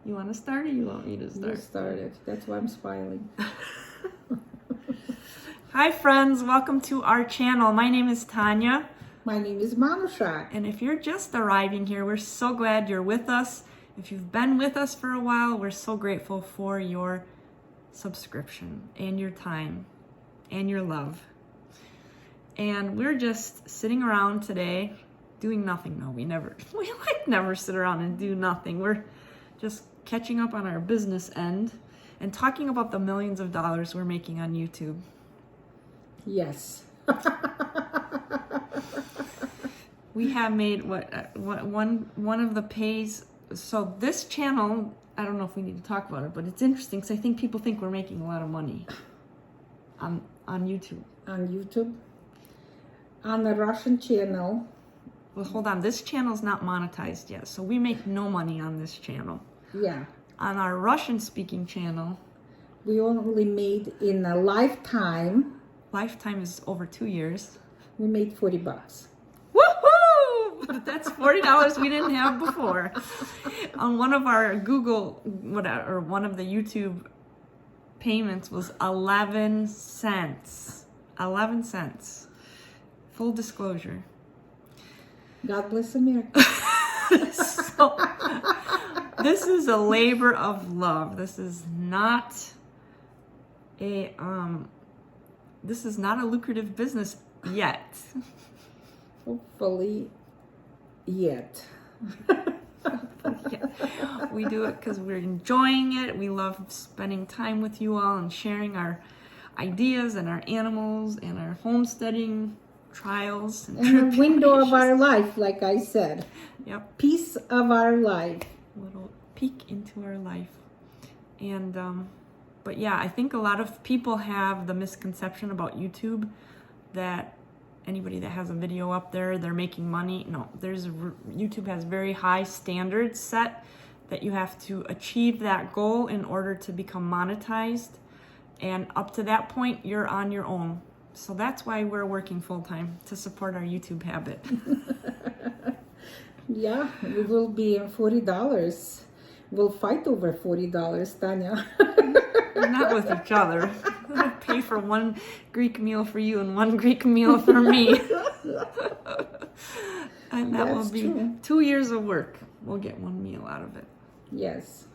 You want to start or you want me to start? You started. That's why I'm smiling. Hi friends, welcome to our channel. My name is Tanya. My name is Manushak. And if you're just arriving here, we're so glad you're with us. If you've been with us for a while, we're so grateful for your subscription and your time and your love. And we're just sitting around today doing nothing. No, we never sit around and do nothing. We're just catching up on our business end and talking about the millions of dollars we're making on YouTube. Yes. We have made one of the pays. So this channel, I don't know if we need to talk about it, but it's interesting because I think people think we're making a lot of money on YouTube. On YouTube. On the Russian channel. Well, hold on. This channel's not monetized yet, so we make no money on this channel. Yeah. On our Russian-speaking channel, we only made in a lifetime. Lifetime is over 2 years. We made $40. Woohoo! But that's $40 we didn't have before. On one of our one of the YouTube payments was 11 cents. 11 cents. Full disclosure. God bless America. So, this is a labor of love. This is not a lucrative business yet. Hopefully, yet. Yeah. We do it because we're enjoying it. We love spending time with you all and sharing our ideas and our animals and our homesteading trials and the window of our life, like I said. Yep. Piece of our life. Little peek into our life. And but yeah, I think a lot of people have the misconception about YouTube that anybody that has a video up there, they're making money. No, YouTube has very high standards set that you have to achieve that goal in order to become monetized. And up to that point, you're on your own. So that's why we're working full-time, to support our YouTube habit. Yeah, we will be $40. We'll fight over $40, Tanya. Not with each other. We'll pay for one Greek meal for you and one Greek meal for me. And that will be true. 2 years of work. We'll get one meal out of it. Yes.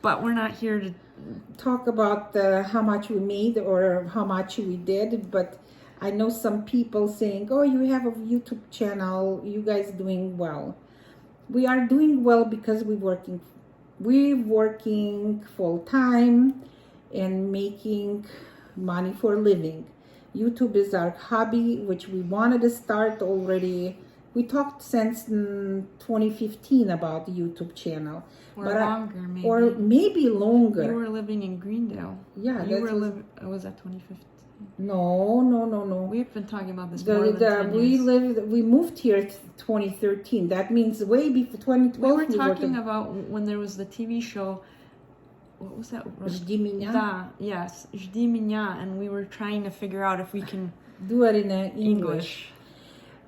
But we're not here to talk about how much we made or how much we did, but I know some people saying, oh, you have a YouTube channel, you guys doing well. We are doing well because we're working full-time and making money for a living. YouTube is our hobby, which we wanted to start already. We talked since 2015 about the YouTube channel. Or longer, maybe. Or maybe longer. You were living in Greendale. Yeah. Was that 2015? No. We've been talking about this more than 10 years. We moved here 2013. That means way before 2012. We were talking about when there was the TV show. What was that? Жди меня. Yes, Жди меня. And we were trying to figure out if we can do it in English.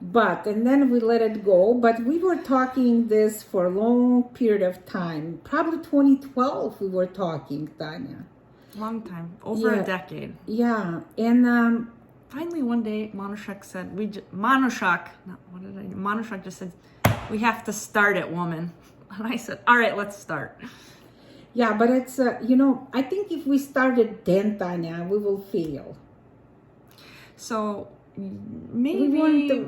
And then we let it go. But we were talking this for a long period of time. Probably 2012 we were talking, Tanya. Long time. Over a decade. Yeah. And finally one day Manushak said, Manushak just said, we have to start it, woman. And I said, all right, let's start. Yeah, but it's, I think if we started then, Tanya, we will fail. So maybe yes,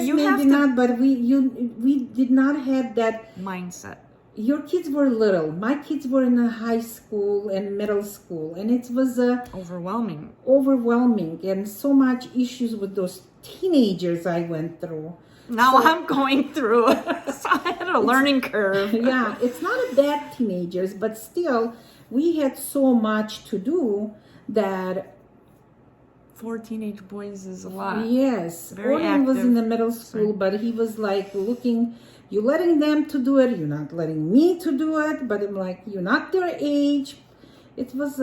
maybe not, but we did not have that mindset. Your kids were little. My kids were in a high school and middle school, and it was overwhelming, and so much issues with those teenagers I went through. Now I'm going through, so I had a learning curve. Yeah, it's not a bad teenagers, but still, we had so much to do that 4 teenage boys is a lot. Yes. Very Orion was active. in the middle school, but he was like looking, you're letting them to do it, you're not letting me to do it, but I'm like, you're not their age. It was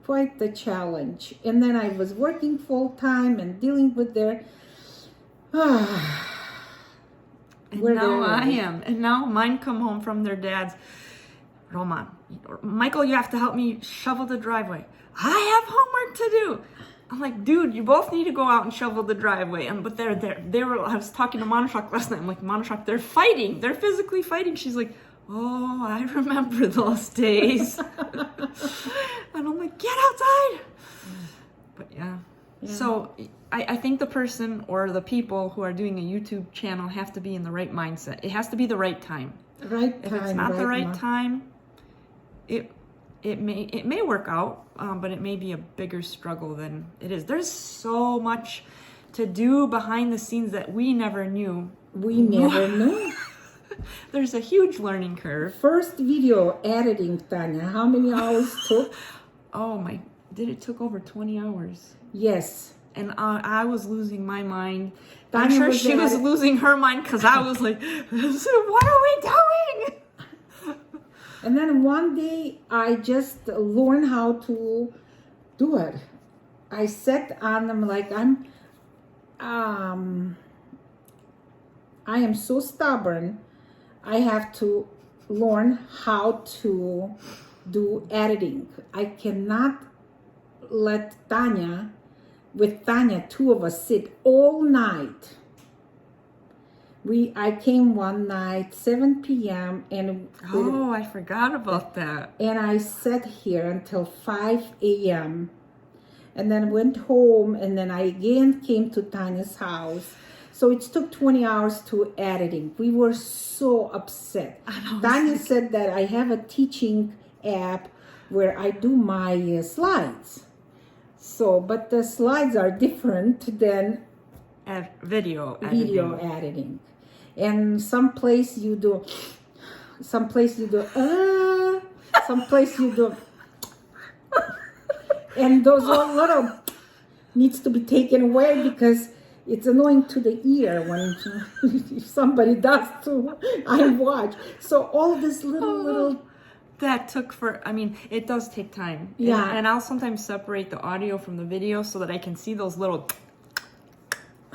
quite the challenge. And then I was working full time and dealing with their And now I am. And now mine come home from their dads. Roman, Michael, you have to help me shovel the driveway. I have homework to do. I'm like, dude, you both need to go out and shovel the driveway. But they were, I was talking to Monoshok last night. I'm like, Monoshok, they're fighting. They're physically fighting. She's like, oh, I remember those days. And I'm like, get outside. But yeah. So I think the person or the people who are doing a YouTube channel have to be in the right mindset. It has to be the right time. Right time. If it's not the right time, it may work out, but it may be a bigger struggle than it is. There's so much to do behind the scenes that we never knew. We never knew. There's a huge learning curve. First video editing, Tanya, how many hours took? It took over 20 hours. Yes. And I was losing my mind. Tanya I'm sure she was losing her mind because I was like, what are we doing? And then one day I just learned how to do it. I sat on them like I am so stubborn. I have to learn how to do editing. I cannot let with Tanya, two of us sit all night. I came one night, 7 p.m. and I forgot about that. And I sat here until 5 a.m. and then went home, and then I again came to Tanya's house. So it took 20 hours to editing. We were so upset. Tanya said that I have a teaching app where I do my slides. So, but the slides are different than video editing. And someplace you do, someplace you do, and those little needs to be taken away because it's annoying to the ear when if somebody does too. I watch. So all this little. That took it does take time. Yeah. And I'll sometimes separate the audio from the video so that I can see those little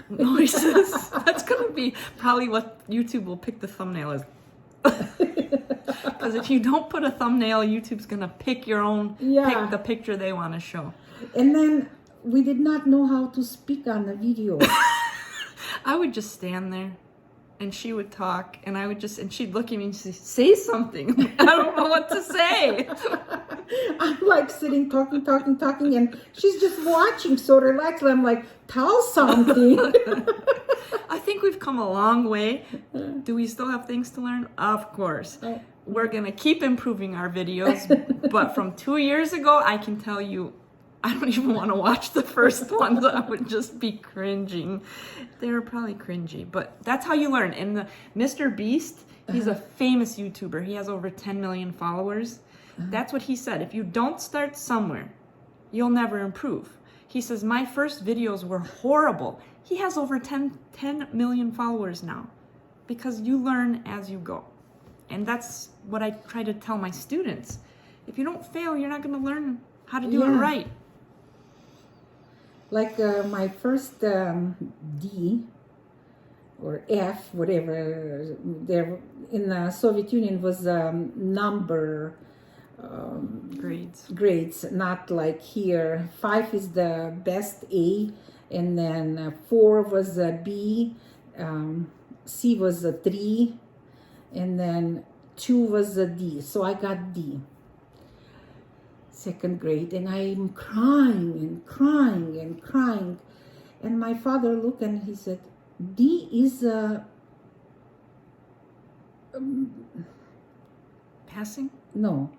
noises. That's going to be probably what YouTube will pick the thumbnail as. Because if you don't put a thumbnail, YouTube's going to pick pick the picture they want to show. And then we did not know how to speak on the video. I would just stand there. And she would talk, and and she'd look at me and say something. I don't know what to say. I'm like sitting, talking, and she's just watching, so relaxed. I'm like, tell something. I think we've come a long way. Do we still have things to learn? Of course. We're going to keep improving our videos, but from 2 years ago, I can tell you, I don't even want to watch the first ones. I would just be cringing. They were probably cringy, but that's how you learn. And the Mr. Beast, he's a famous YouTuber. He has over 10 million followers. That's what he said. If you don't start somewhere, you'll never improve. He says, my first videos were horrible. He has over 10 million followers now because you learn as you go. And that's what I try to tell my students. If you don't fail, you're not going to learn how to do it right. Like my first D or F, whatever, there in the Soviet Union was number grades, not like here. 5 is the best A, and then 4 was a B, C was a 3, and then 2 was a D. So I got D. Second grade, and I'm crying. And my father looked and he said, D is a... Passing? No,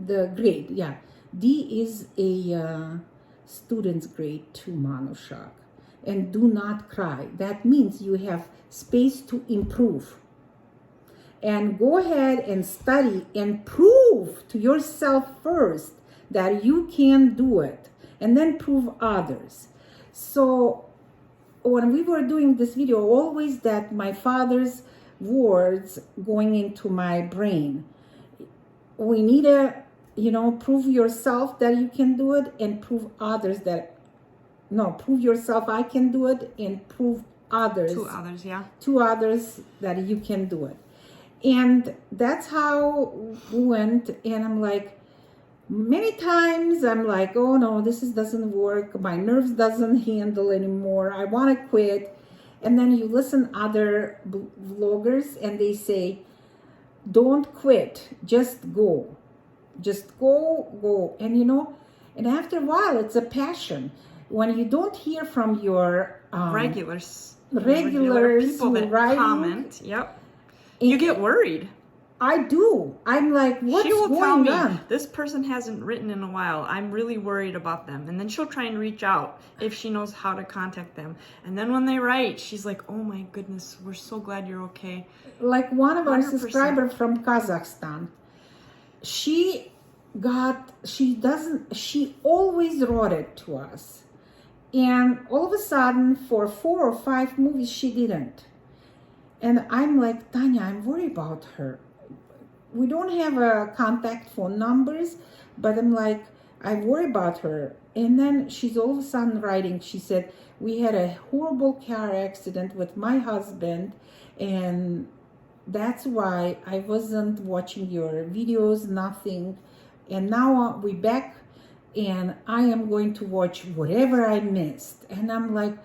the grade, yeah. D is a student's grade to Monoshok. And do not cry. That means you have space to improve. And go ahead and study and prove to yourself first that you can do it, and then prove others. So when we were doing this video, always that my father's words going into my brain. We need to, prove yourself that you can do it, and prove others prove yourself I can do it, and prove others. To others, yeah. To others that you can do it. And that's how we went. And I'm like, many times I'm like, oh no, doesn't work. My nerves doesn't handle anymore. I want to quit. And then you listen other vloggers and they say, don't quit, just go. Just go. And and after a while, it's a passion. When you don't hear from your regulars regulars people that comment, yep, you get worried. I do. I'm like, what's she will going tell me, on? This person hasn't written in a while. I'm really worried about them. And then she'll try and reach out if she knows how to contact them. And then when they write, she's like, oh my goodness, we're so glad you're okay. Like one of our 100%. subscribers from Kazakhstan, she always wrote it to us. And all of a sudden, for 4 or 5 movies, she didn't. And I'm like, Tanya, I'm worried about her. We don't have contact phone numbers, but I'm like, I worry about her. And then she's all of a sudden writing. She said, we had a horrible car accident with my husband, and that's why I wasn't watching your videos, nothing. And now we're back, and I am going to watch whatever I missed. And I'm like,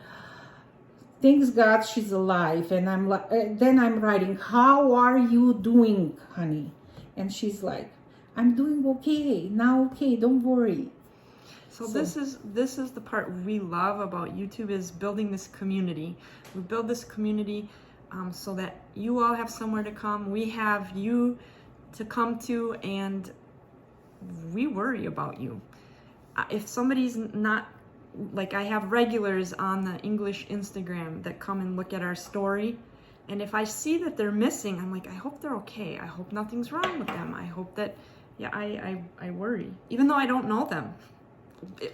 thanks God she's alive. And I'm like, then I'm writing, how are you doing, honey? And she's like, I'm doing okay now. Okay, don't worry. So this is the part we love about YouTube, is building this community. We build this community so that you all have somewhere to come. We have you to come to, and we worry about you. If somebody's not, like, I have regulars on the English Instagram that come and look at our story, and if I see that they're missing, I'm like, I hope they're okay. I hope nothing's wrong with them. I hope that, I worry, even though I don't know them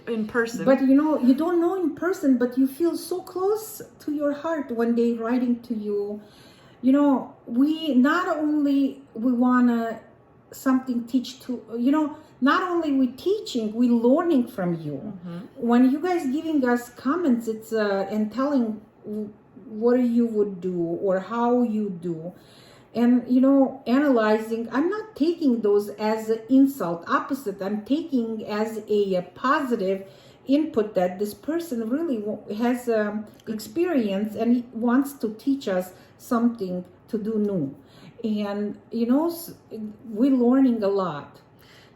in person. But you don't know in person, but you feel so close to your heart when they writing to you. We not only we wanna something teach to not only we teaching, we learning from you. Mm-hmm. When you guys giving us comments, it's and telling what you would do or how you do, and analyzing. I'm not taking those as an insult, opposite. I'm taking as a positive input that this person really has experience and he wants to teach us something to do new. And we're learning a lot.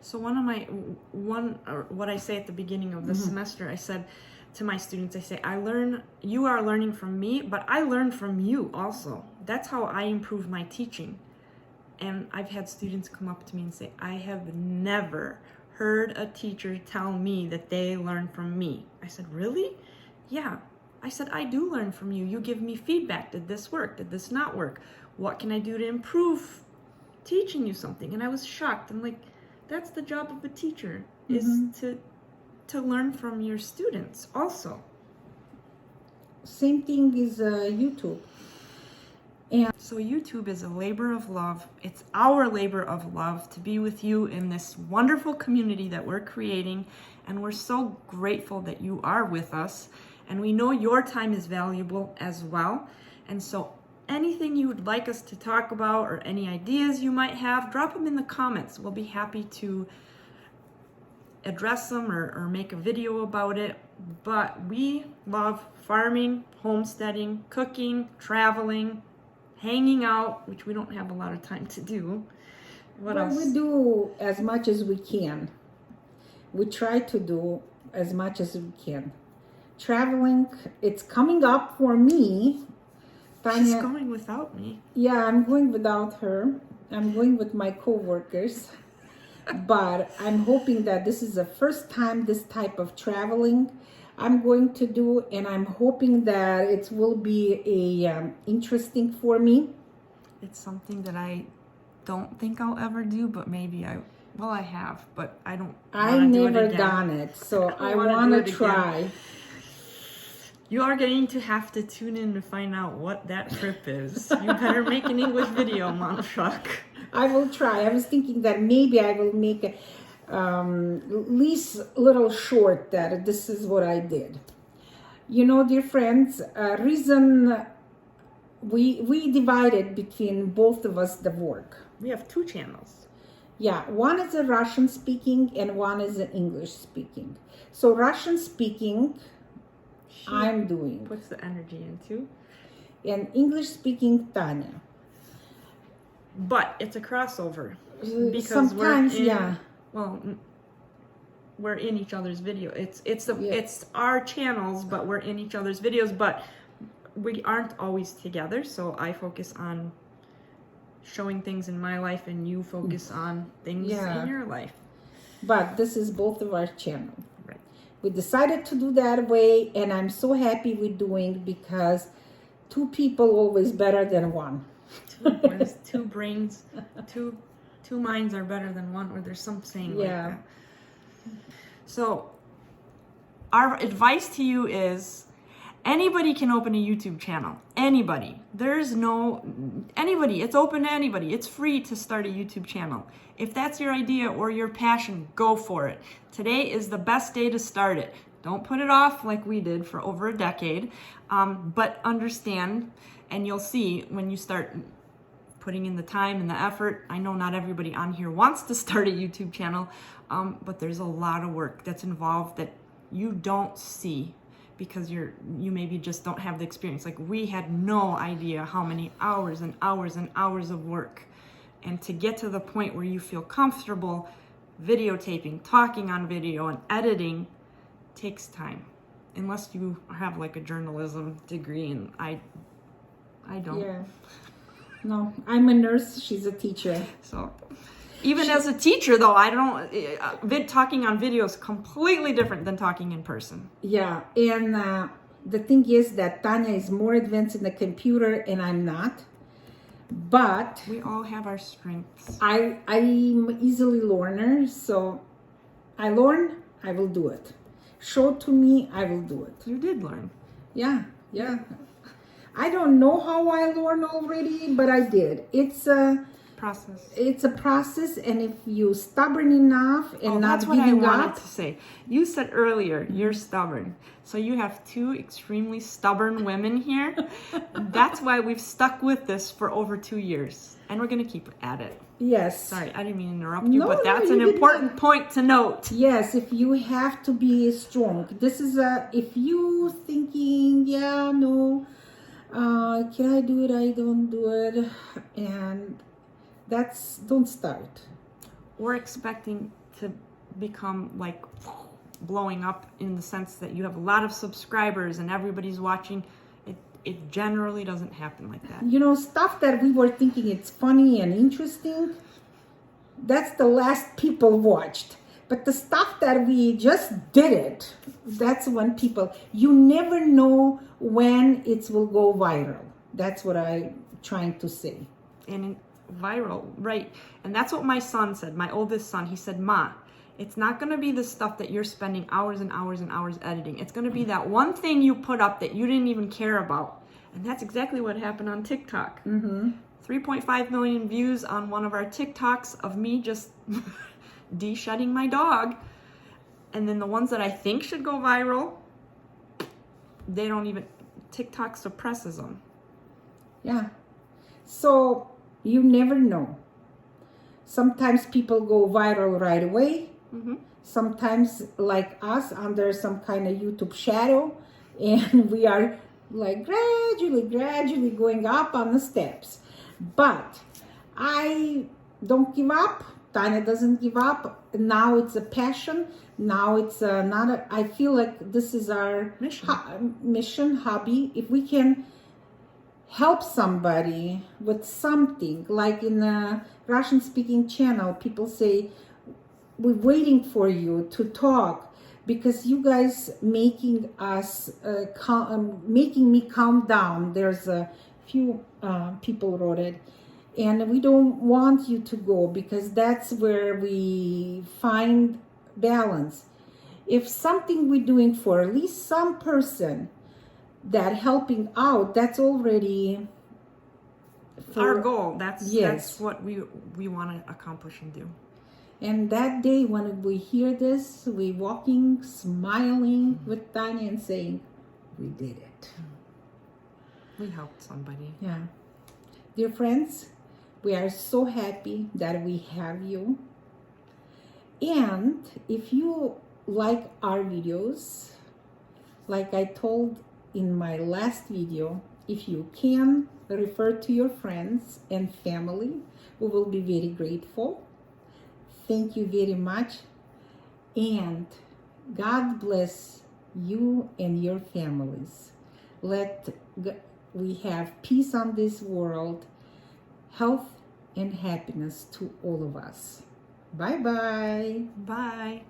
So what I say at the beginning of the semester, I said to my students, I say, you are learning from me, but I learn from you also. That's how I improve my teaching. And I've had students come up to me and say, I have never heard a teacher tell me that they learn from me. I said, really? Yeah. I said, I do learn from you. You give me feedback. Did this work? Did this not work? What can I do to improve teaching you something? And I was shocked. I'm like, that's the job of a teacher, is to learn from your students also. Same thing is YouTube. And so YouTube is a labor of love. It's our labor of love to be with you in this wonderful community that we're creating. And we're so grateful that you are with us. And we know your time is valuable as well. And so anything you would like us to talk about or any ideas you might have, drop them in the comments. We'll be happy to address them or make a video about it. But we love farming, homesteading, cooking, traveling, hanging out, which we don't have a lot of time to do. What else? We do as much as we can. We try to do as much as we can. Traveling, it's coming up for me. Tanya, she's going without me. Yeah, I'm going without her. I'm going with my co-workers. But I'm hoping that this is the first time this type of traveling I'm going to do, and I'm hoping that it will be a interesting for me. It's something that I don't think I'll ever do, but maybe I have, but I don't. I've never done it, so I want to try. Again. You are going to have to tune in to find out what that trip is. You better make an English video, Montfrock. I will try. I was thinking that maybe I will make a least little short that this is what I did. Dear friends, reason we divided between both of us the work. We have 2 channels. Yeah, one is a Russian speaking and one is an English speaking. So Russian speaking, I'm doing, Puts the energy into. and English speaking, Tanya. But it's a crossover. Because Sometimes, we're in, yeah. Well, we're in each other's video. It's Yeah. it's our channels, but we're in each other's videos. But we aren't always together. So I focus on showing things in my life, and you focus on things Yeah. in your life. But this is both of our channel. Right. We decided to do that way, and I'm so happy with doing, because 2 people always better than one. There's 2 brains, two minds are better than one, or there's some saying like Yeah. that. So our advice to you is, anybody can open a YouTube channel. Anybody. Anybody. It's open to anybody. It's free to start a YouTube channel. If that's your idea or your passion, go for it. Today is the best day to start it. Don't put it off like we did for over a decade, but understand, and you'll see when you start putting in the time and the effort. I know not everybody on here wants to start a YouTube channel, but there's a lot of work that's involved that you don't see, because you maybe just don't have the experience. Like, we had no idea how many hours and hours and hours of work. And to get to the point where you feel comfortable videotaping, talking on video, and editing takes time. Unless you have like a journalism degree, and I don't. Yeah. No, I'm a nurse. She's a teacher. So even as a teacher, though, I don't, talking on video is completely different than talking in person. Yeah, and the thing is that Tanya is more advanced in the computer and I'm not. But We all have our strengths. I'm easily learner, so I learn, I will do it. Show it to me, I will do it. You did learn. Yeah. I don't know how I learned already, but I did. It's a process, and if you stubborn enough and not that's what I giving wanted up. to say. You said earlier you're stubborn, so you have 2 extremely stubborn women here. That's why we've stuck with this for over 2 years, and we're gonna keep at it. Yes. Sorry, I didn't mean to interrupt you, No, but that's you an did important not. point to note. Yes, if you have to be strong. This is if you thinking, yeah, no, can I do it? I don't do it, and don't start. We're expecting to become like blowing up in the sense that you have a lot of subscribers and everybody's watching. It generally doesn't happen like that. You know, stuff that we were thinking it's funny and interesting, that's the last people watched. But the stuff that we just did it, that's when you never know when it will go viral. That's what I'm trying to say. And viral, right? And that's what my son said, my oldest son. He said, "Ma, it's not going to be the stuff that you're spending hours and hours and hours editing. It's going to be that one thing you put up that you didn't even care about." And that's exactly what happened on TikTok. 3.5 million views on one of our TikToks of me just de-shedding my dog. And then the ones that I think should go viral, they don't even, TikTok suppresses them. Yeah. So you never know. Sometimes people go viral right away. Sometimes, like us, under some kind of YouTube shadow, and we are like gradually going up on the steps. But I don't give up. Tanya doesn't give up. Now it's a passion. Now it's not I feel like this is our mission, hobby. If we can help somebody with something, like in the Russian speaking channel, people say, we're waiting for you to talk, because you guys making us making me calm down. There's a few people wrote it, and we don't want you to go, because that's where we find balance. If something we're doing for at least some person that helping out, that's already Our goal. That's Yes. what we want to accomplish and do. And that day when we hear this, we walking, smiling with Tanya and saying, we did it. We helped somebody. Yeah. Dear friends, we are so happy that we have you. And if you like our videos, like I told in my last video, if you can refer to your friends and family, we will be very grateful. Thank you very much. And God bless you and your families. We have peace on this world, health and happiness to all of us. Bye-bye. Bye.